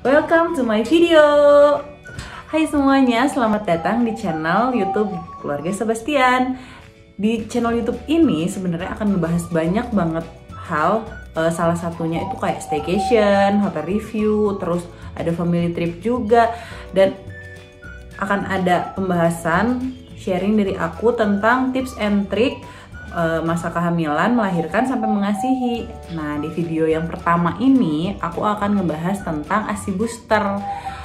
Welcome to my video. Hai semuanya, selamat datang di channel YouTube Keluarga Sebastian. Di channel YouTube ini sebenarnya akan membahas banyak banget hal. Salah satunya itu kayak staycation, hotel review, terus ada family trip juga, dan akan ada pembahasan sharing dari aku tentang tips and trick masa kehamilan, melahirkan sampai mengasihi. Nah, di video yang pertama ini aku akan ngebahas tentang ASI booster.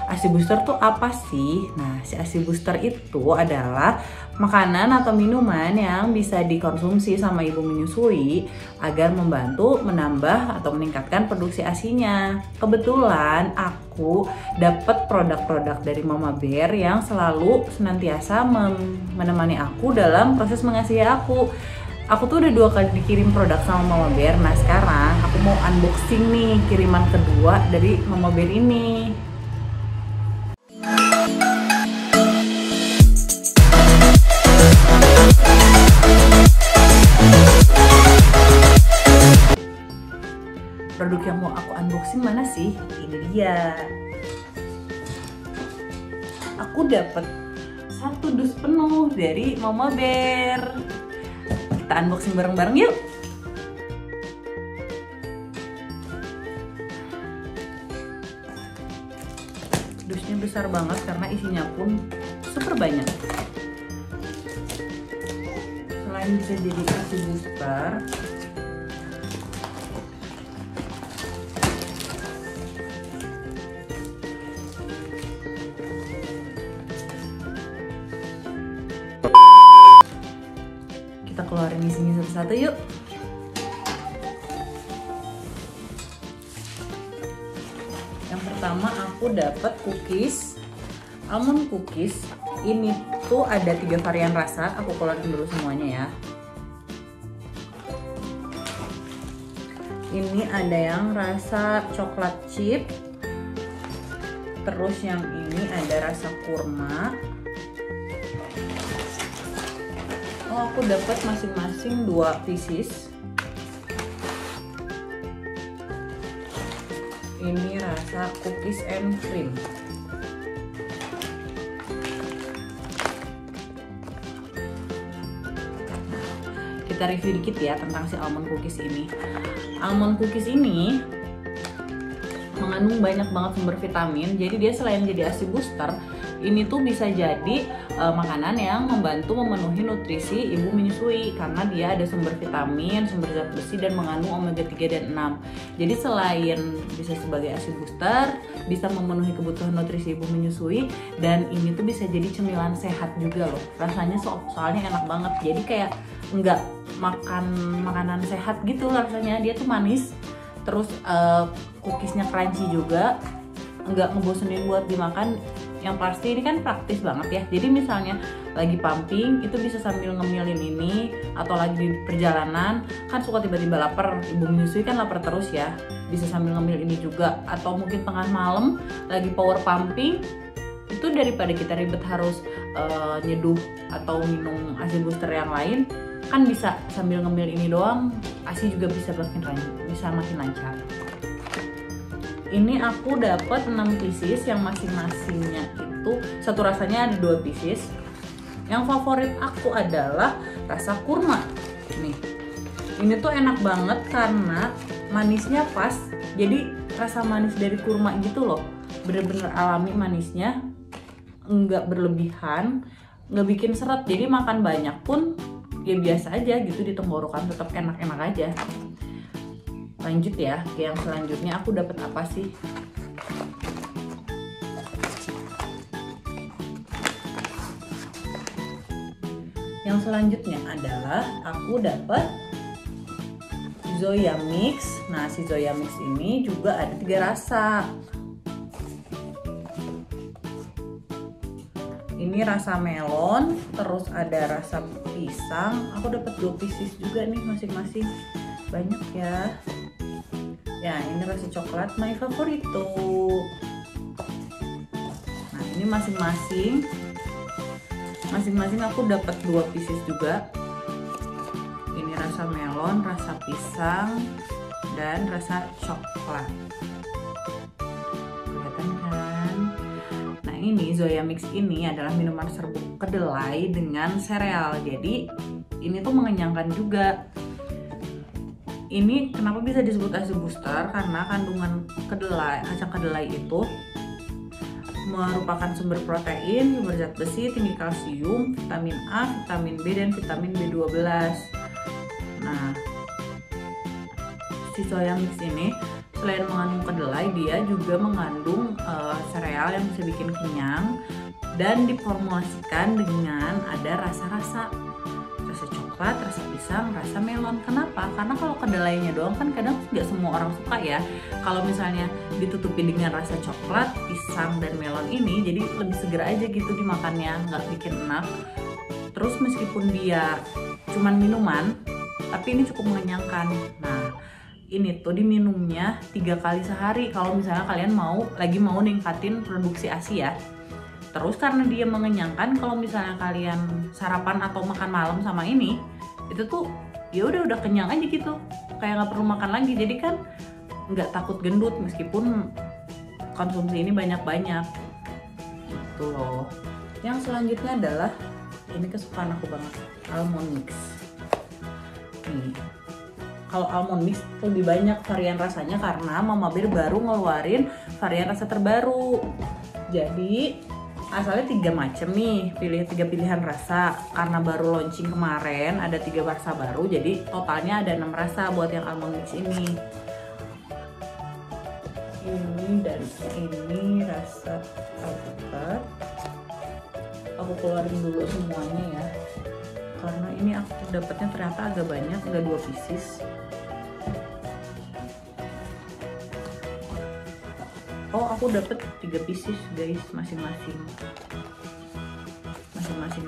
ASI booster tuh apa sih? Nah, si ASI booster itu adalah makanan atau minuman yang bisa dikonsumsi sama ibu menyusui agar membantu menambah atau meningkatkan produksi ASI-nya. Kebetulan aku dapat produk-produk dari Mama Bear yang selalu senantiasa menemani aku dalam proses mengasihi aku. Aku tuh udah 2 kali dikirim produk sama Mama Bear. Nah, sekarang aku mau unboxing nih kiriman kedua dari Mama Bear ini. Produk yang mau aku unboxing mana sih? Ini dia. Aku dapat 1 dus penuh dari Mama Bear. Kita unboxing bareng-bareng yuk. Dusnya besar banget karena isinya pun super banyak. Selain bisa jadi ASI booster, kita keluarin isinya satu-satu yuk. Yang pertama aku dapat cookies, almond cookies. Ini tuh ada 3 varian rasa. Aku keluarin dulu semuanya ya. Ini ada yang rasa coklat chip, terus yang ini ada rasa kurma. Aku dapat masing-masing 2 pieces. Ini rasa cookies and cream. Kita review dikit ya tentang si almond cookies ini. Almond cookies ini mengandung banyak banget sumber vitamin. Jadi dia selain jadi ASI booster, ini tuh bisa jadi makanan yang membantu memenuhi nutrisi ibu menyusui karena dia ada sumber vitamin, sumber zat besi, dan mengandung omega 3 dan 6. Jadi selain bisa sebagai ASI booster, bisa memenuhi kebutuhan nutrisi ibu menyusui, dan ini tuh bisa jadi cemilan sehat juga loh. Rasanya soalnya enak banget. Jadi kayak nggak makan makanan sehat gitu rasanya. Dia tuh manis, terus cookiesnya crunchy juga, nggak ngebosenin buat dimakan. Yang pasti ini kan praktis banget ya. Jadi misalnya lagi pumping itu bisa sambil ngemilin ini, atau lagi di perjalanan kan suka tiba-tiba lapar, ibu menyusui kan lapar terus ya, bisa sambil ngemil ini juga. Atau mungkin tengah malam lagi power pumping, itu daripada kita ribet harus nyeduh atau minum ASI booster yang lain, kan bisa sambil ngemil ini doang, ASI juga bisa makin lancar. Ini aku dapat 6 pieces yang masing-masingnya itu satu rasanya ada 2 pieces. Yang favorit aku adalah rasa kurma. Nih, ini tuh enak banget karena manisnya pas. Jadi rasa manis dari kurma gitu loh, bener-bener alami manisnya, nggak berlebihan, nggak bikin seret. Jadi makan banyak pun ya biasa aja gitu di tenggorokan, tetap enak-enak aja. Lanjut ya, yang selanjutnya aku dapat apa sih? Yang selanjutnya adalah aku dapat Zoya Mix. Nah, si Zoya Mix ini juga ada 3 rasa. Ini rasa melon, terus ada rasa pisang. Aku dapat 2 pieces juga nih masing-masing. Banyak ya. Ya, ini rasa coklat, my favorito. Nah, ini masing-masing aku dapat 2 pieces juga. Ini rasa melon, rasa pisang, dan rasa coklat. Kelihatan ini, Zoya Mix ini adalah minuman serbuk kedelai dengan sereal. Jadi ini tuh mengenyangkan juga. Ini kenapa bisa disebut ASI booster? Karena kandungan kedelai, kacang kedelai itu merupakan sumber protein, sumber zat besi, tinggi kalsium, vitamin A, vitamin B, dan vitamin B12. Nah, si Zoya Mix ini selain mengandung kedelai, dia juga mengandung sereal yang bisa bikin kenyang dan diformulasikan dengan ada rasa-rasa coklat, rasa pisang, rasa melon. Kenapa? Karena kalau kedelainya doang kan kadang nggak semua orang suka ya. Kalau misalnya ditutupi dengan rasa coklat, pisang, dan melon ini, jadi lebih seger aja gitu dimakannya, nggak bikin enak. Terus meskipun dia cuman minuman, tapi ini cukup mengenyangkan. Nah, ini tuh diminumnya 3 kali sehari kalau misalnya kalian lagi mau ningkatin produksi ASI ya. Terus karena dia mengenyangkan, kalau misalnya kalian sarapan atau makan malam sama ini, itu tuh ya udah kenyang aja gitu, kayak nggak perlu makan lagi. Jadi kan nggak takut gendut meskipun konsumsi ini banyak-banyak gitu loh. Yang selanjutnya adalah ini kesukaan aku banget, almond mix. Nih, kalau almond mix lebih banyak varian rasanya karena Mama Bear baru ngeluarin varian rasa terbaru. Jadi asalnya 3 macam nih, 3 pilihan rasa. Karena baru launching kemarin ada 3 rasa baru, jadi totalnya ada 6 rasa buat yang almond mix ini. Ini dan ini rasa alpukat. Aku keluarin dulu semuanya ya, karena ini aku dapatnya ternyata agak banyak, ada 2 pieces. Oh, aku dapet 3 pieces guys, masing-masing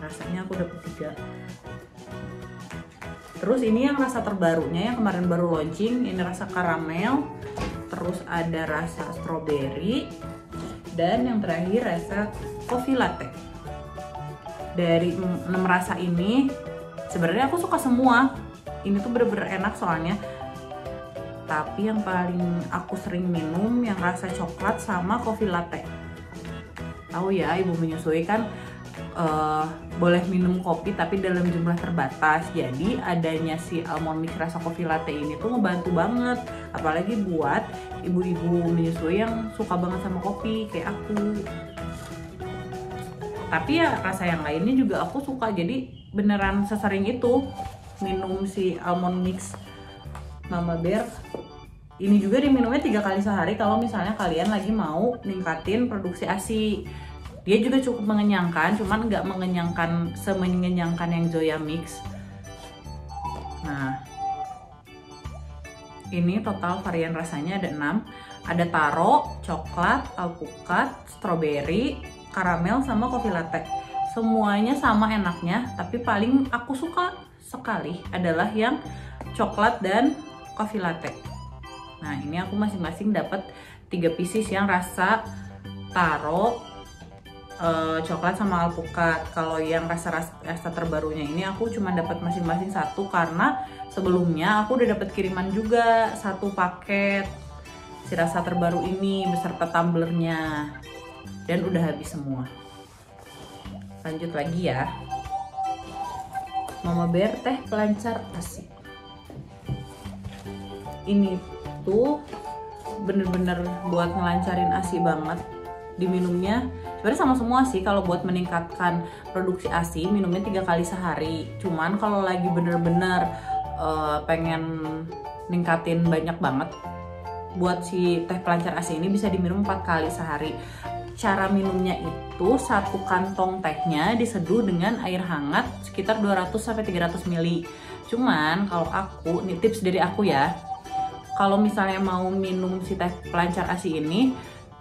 rasanya aku dapet 3. Terus ini yang rasa terbarunya yang kemarin baru launching, ini rasa karamel, terus ada rasa strawberry, dan yang terakhir rasa coffee latte. Dari 6 rasa ini sebenarnya aku suka semua, ini tuh bener-bener enak soalnya. Tapi yang paling aku sering minum yang rasa coklat sama coffee latte. Tahu ya, ibu menyusui kan boleh minum kopi tapi dalam jumlah terbatas. Jadi adanya si almond mix rasa coffee latte ini tuh ngebantu banget, apalagi buat ibu-ibu menyusui yang suka banget sama kopi kayak aku. Tapi ya rasa yang lainnya juga aku suka, jadi beneran sesering itu minum si almond mix Mama Bear. Ini juga diminumnya 3 kali sehari kalau misalnya kalian lagi mau ningkatin produksi ASI. Dia juga cukup mengenyangkan, cuman nggak mengenyangkan semengenyangkan yang Zoya Mix. Nah, ini total varian rasanya ada 6. Ada taro, coklat, alpukat, strawberry, karamel, sama coffee latte. Semuanya sama enaknya, tapi paling aku suka sekali adalah yang coklat dan coffee latte. Nah, ini aku masing-masing dapat 3 pieces yang rasa taro, coklat, sama alpukat. Kalau yang rasa terbarunya ini aku cuma dapat masing-masing 1 karena sebelumnya aku udah dapat kiriman juga 1 paket si rasa terbaru ini beserta tumblernya, dan udah habis semua. Lanjut lagi ya, Mama Bear teh pelancar ASI. Ini tuh bener-bener buat ngelancarin ASI banget. Diminumnya sebenarnya sama semua sih. Kalau buat meningkatkan produksi ASI minumnya 3 kali sehari. Cuman kalau lagi bener-bener pengen ningkatin banyak banget, buat si teh pelancar ASI ini bisa diminum 4 kali sehari. Cara minumnya itu 1 kantong tehnya diseduh dengan air hangat sekitar 200-300 ml. Cuman kalau aku, ini tips dari aku ya, kalau misalnya mau minum si teh pelancar ASI ini,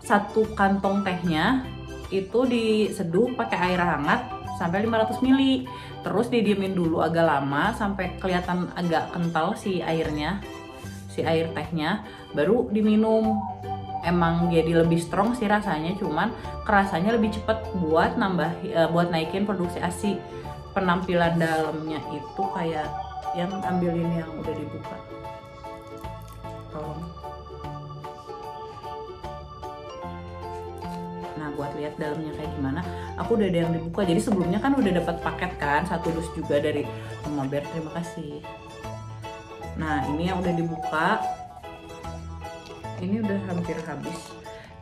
1 kantong tehnya itu diseduh pakai air hangat sampai 500 ml. Terus didiemin dulu agak lama sampai kelihatan agak kental si airnya, si air tehnya, baru diminum. Emang jadi lebih strong sih rasanya, cuman kerasanya lebih cepet buat buat naikin produksi ASI. Penampilan dalamnya itu kayak yang ambilin yang udah dibuka. Tolong. Nah, buat lihat dalamnya kayak gimana. Aku udah ada yang dibuka, jadi sebelumnya kan udah dapat paket kan, 1 dus juga dari Mama Bear, terima kasih. Nah ini yang udah dibuka, ini udah hampir habis.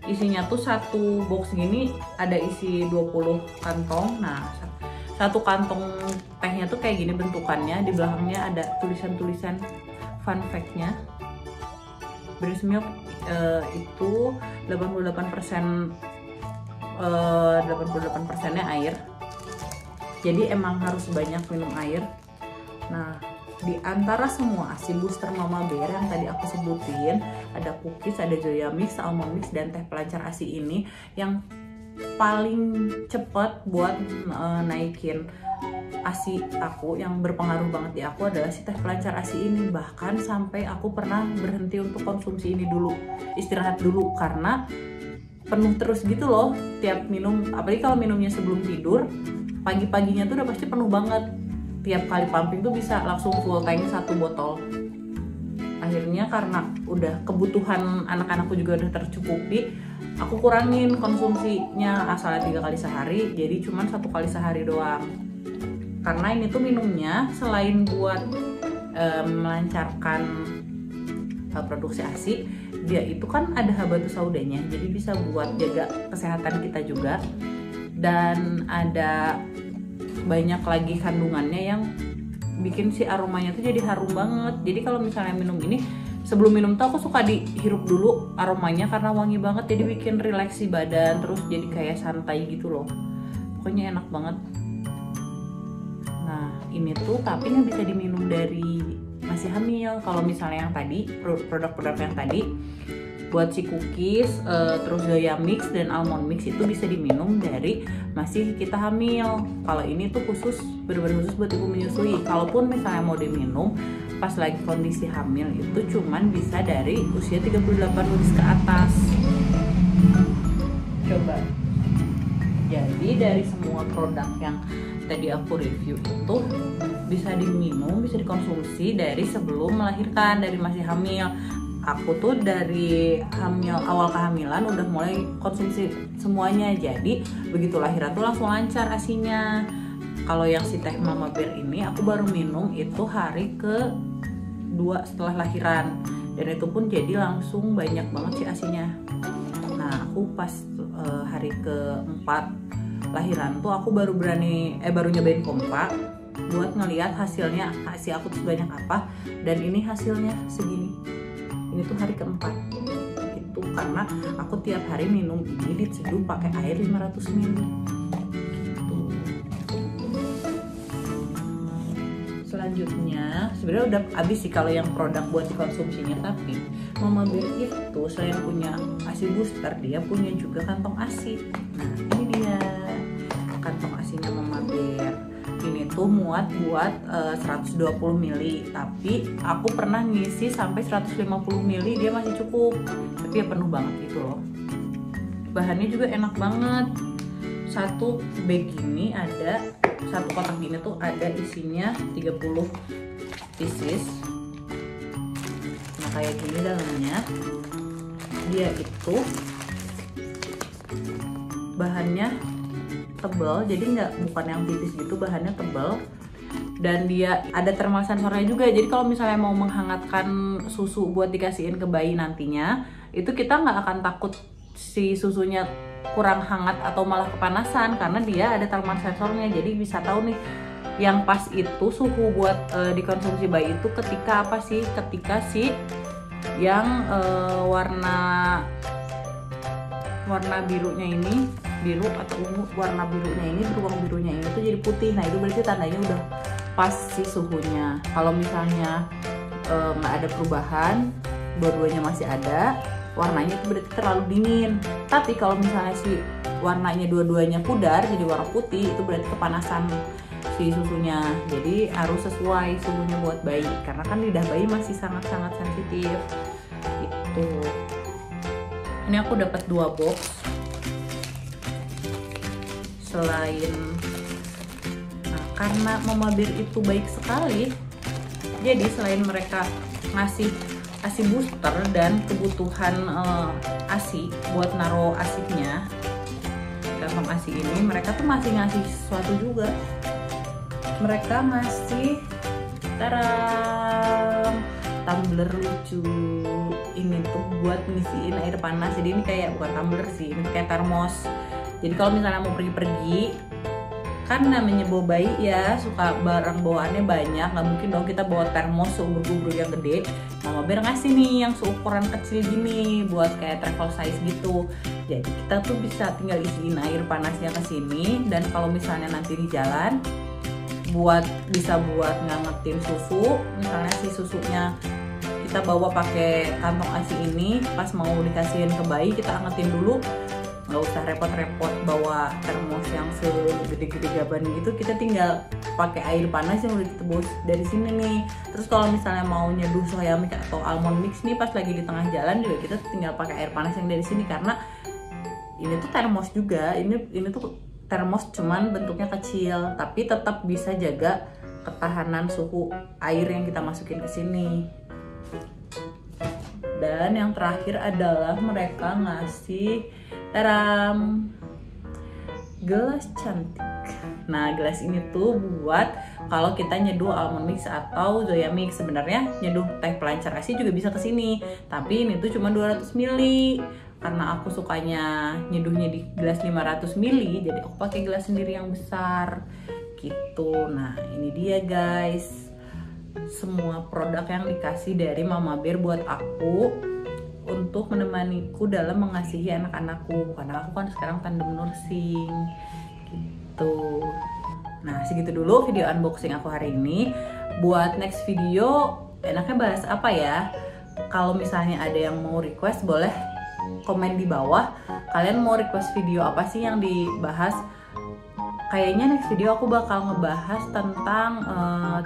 Isinya tuh 1 box gini ada isi 20 kantong. Nah 1 kantong tehnya tuh kayak gini bentukannya, di belakangnya ada tulisan-tulisan fun fact-nya. Breast milk itu 88%nya air, jadi emang harus banyak minum air. Nah di antara semua ASI booster Mama Bear yang tadi aku sebutin, ada cookies, ada Zoya Mix, almond mix, dan teh pelancar ASI ini, yang paling cepet buat naikin ASI aku, yang berpengaruh banget di aku adalah si teh pelancar ASI ini. Bahkan sampai aku pernah berhenti untuk konsumsi ini dulu, istirahat dulu, karena penuh terus gitu loh tiap minum. Apalagi kalau minumnya sebelum tidur, pagi-paginya tuh udah pasti penuh banget. Tiap kali pumping tuh bisa langsung full tank 1 botol. Akhirnya karena udah kebutuhan anak-anakku juga udah tercukupi, aku kurangin konsumsinya, asalnya 3 kali sehari jadi cuman 1 kali sehari doang. Karena ini tuh minumnya selain buat melancarkan produksi ASI, dia itu kan ada habatus saudanya, jadi bisa buat jaga kesehatan kita juga, dan ada banyak lagi kandungannya yang bikin si aromanya tuh jadi harum banget. Jadi kalau misalnya minum ini, sebelum minum tuh aku suka dihirup dulu aromanya karena wangi banget, jadi bikin rileks si badan, terus jadi kayak santai gitu loh. Pokoknya enak banget. Nah ini tuh tapi nggak bisa diminum dari masih hamil. Kalau misalnya yang tadi, produk-produk yang tadi buat si cookies, terus Zoya Mix dan almond mix itu bisa diminum dari masih kita hamil. Kalau ini tuh bener-bener khusus buat ibu menyusui. Kalaupun misalnya mau diminum pas lagi kondisi hamil, itu cuman bisa dari usia 38 weeks ke atas. Coba. Jadi dari semua produk yang tadi aku review itu bisa diminum, bisa dikonsumsi dari sebelum melahirkan, dari masih hamil. Aku tuh dari awal kehamilan udah mulai konsumsi semuanya, jadi begitu lahiran tuh langsung lancar ASInya. Kalau yang si teh Mama Bear ini aku baru minum itu hari ke-2 setelah lahiran, dan itu pun jadi langsung banyak banget si ASInya. Nah aku pas hari ke-4 lahiran tuh aku baru nyobain pompa buat ngeliat hasilnya, ASI aku tuh banyak apa, dan ini hasilnya segini. Ini tuh hari ke-4 gitu, karena aku tiap hari minum ini diseduh pakai air 500 ml gitu. Selanjutnya sebenarnya udah habis sih kalau yang produk buat dikonsumsinya, tapi Mama Bear itu selain punya ASI booster, dia punya juga kantong ASI. Nah ini dia kantong ASInya Mama Bear. Ini tuh muat buat 120 ml, tapi aku pernah ngisi sampai 150 ml, dia masih cukup, tapi ya penuh banget gitu loh. Bahannya juga enak banget. Satu bag ini ada, satu kotak ini tuh ada isinya 30 pieces. Nah kayak gini dalamnya. Dia itu bahannya tebal, jadi bukan yang tipis gitu, bahannya tebal, dan dia ada thermal sensornya juga. Jadi kalau misalnya mau menghangatkan susu buat dikasihin ke bayi nantinya, itu kita nggak akan takut si susunya kurang hangat atau malah kepanasan, karena dia ada thermal sensornya. Jadi bisa tahu nih yang pas itu suhu buat dikonsumsi bayi itu ketika apa sih, ketika si yang warna birunya ini, biru atau ungu, warna birunya ini, beruang birunya ini tuh jadi putih. Nah itu berarti tandanya udah pas sih suhunya. Kalau misalnya nggak ada perubahan, dua-duanya masih ada, warnanya itu berarti terlalu dingin. Tapi kalau misalnya si warnanya dua-duanya pudar jadi warna putih, itu berarti kepanasan si susunya. Jadi harus sesuai suhunya buat bayi, karena kan lidah bayi masih sangat-sangat sensitif. Itu. Ini aku dapat 2 box. Karena Mama Bear itu baik sekali, jadi selain mereka ngasih ASI booster dan kebutuhan ASI buat naro ASInya, kantong ASI ini, mereka tuh masih ngasih sesuatu juga. Mereka ngasih tumbler lucu. Ini tuh buat ngisiin air panas. Jadi ini kayak bukan tumbler sih, ini kayak termos. Jadi kalau misalnya mau pergi-pergi, kan namanya bawa bayi ya, suka barang bawaannya banyak, nggak mungkin dong kita bawa termos seubruk-ubruk yang gede. Mama Bear ngasih nih yang seukuran kecil gini buat kayak travel size gitu. Jadi kita tuh bisa tinggal isiin air panasnya ke sini, dan kalau misalnya nanti di jalan bisa buat ngangetin susu. Misalnya si susunya kita bawa pakai kantong ASI ini, pas mau dikasihin ke bayi kita angetin dulu, nggak usah repot-repot bawa termos yang segede-gede gaban gitu. Kita tinggal pakai air panas yang udah kita bawa dari sini nih. Terus kalau misalnya mau nyeduh soya mix atau almond mix nih pas lagi di tengah jalan juga, kita tinggal pakai air panas yang dari sini, karena ini tuh termos juga. Ini tuh termos cuman bentuknya kecil, tapi tetap bisa jaga ketahanan suhu air yang kita masukin ke sini. Dan yang terakhir adalah mereka ngasih gelas cantik. Nah, gelas ini tuh buat kalau kita nyeduh almond mix atau zoya mix. Sebenarnya nyeduh teh pelancar ASI juga bisa ke sini, tapi ini tuh cuma 200 ml. Karena aku sukanya nyeduhnya di gelas 500 ml, jadi aku pakai gelas sendiri yang besar gitu. Nah, ini dia guys, semua produk yang dikasih dari Mama Bear buat aku untuk menemaniku dalam mengasihi anak-anakku, karena aku kan sekarang tandem nursing gitu. Nah, segitu dulu video unboxing aku hari ini. Buat next video enaknya bahas apa ya? Kalau misalnya ada yang mau request, boleh komen di bawah. Kalian mau request video apa sih yang dibahas? Kayaknya next video aku bakal ngebahas tentang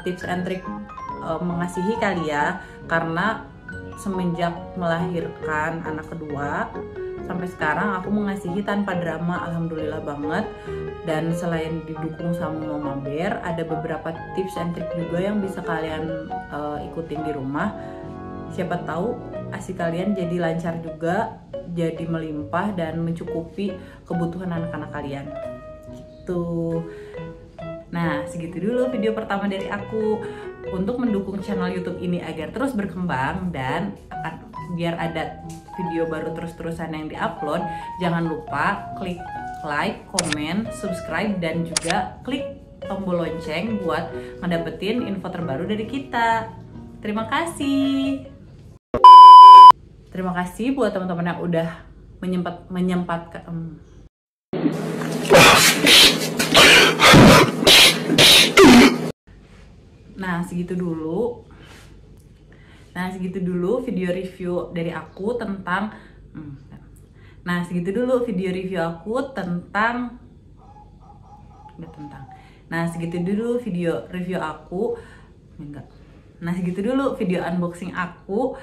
tips and trick mengasihi kali ya, karena semenjak melahirkan anak kedua sampai sekarang aku mengasihi tanpa drama, alhamdulillah banget. Dan selain didukung sama Mama Bear, ada beberapa tips and trick juga yang bisa kalian ikutin di rumah. Siapa tahu ASI kalian jadi lancar juga, jadi melimpah dan mencukupi kebutuhan anak-anak kalian gitu. Nah, segitu dulu video pertama dari aku. Untuk mendukung channel YouTube ini agar terus berkembang dan biar ada video baru terus-terusan yang diupload, jangan lupa klik like, komen, subscribe, dan juga klik tombol lonceng buat ngedapetin info terbaru dari kita. Terima kasih. Terima kasih buat teman-teman yang udah menyempatkan. Nah, segitu dulu video review dari aku tentang Nah, segitu dulu video review unboxing aku